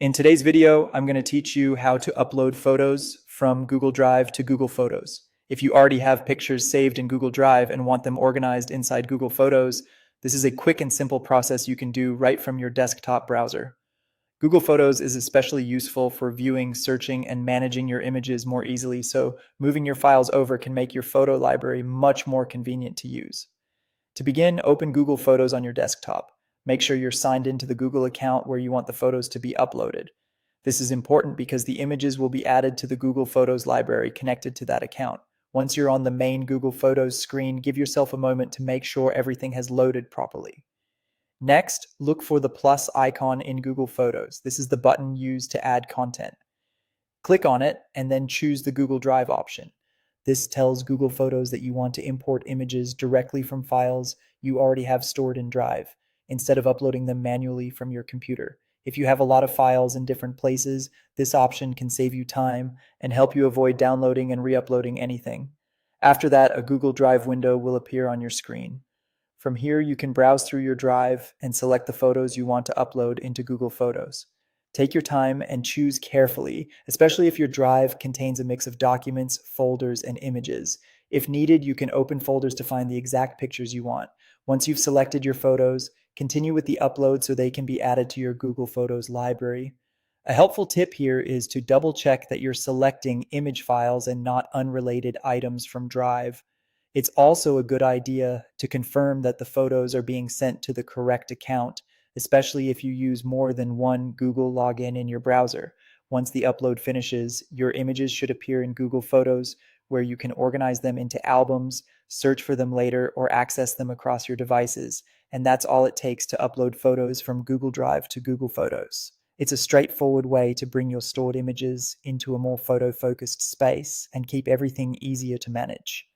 In today's video, I'm going to teach you how to upload photos from Google Drive to Google Photos. If you already have pictures saved in Google Drive and want them organized inside Google Photos, this is a quick and simple process you can do right from your desktop browser. Google Photos is especially useful for viewing, searching, and managing your images more easily, so moving your files over can make your photo library much more convenient to use. To begin, open Google Photos on your desktop. Make sure you're signed into the Google account where you want the photos to be uploaded. This is important because the images will be added to the Google Photos library connected to that account. Once you're on the main Google Photos screen, give yourself a moment to make sure everything has loaded properly. Next, look for the plus icon in Google Photos. This is the button used to add content. Click on it and then choose the Google Drive option. This tells Google Photos that you want to import images directly from files you already have stored in Drive, instead of uploading them manually from your computer. If you have a lot of files in different places, this option can save you time and help you avoid downloading and re-uploading anything. After that, a Google Drive window will appear on your screen. From here, you can browse through your Drive and select the photos you want to upload into Google Photos. Take your time and choose carefully, especially if your drive contains a mix of documents, folders, and images. If needed, you can open folders to find the exact pictures you want. Once you've selected your photos, continue with the upload so they can be added to your Google Photos library. A helpful tip here is to double check that you're selecting image files and not unrelated items from Drive. It's also a good idea to confirm that the photos are being sent to the correct account, especially if you use more than one Google login in your browser. Once the upload finishes, your images should appear in Google Photos, where you can organize them into albums, search for them later, or access them across your devices. And that's all it takes to upload photos from Google Drive to Google Photos. It's a straightforward way to bring your stored images into a more photo-focused space and keep everything easier to manage.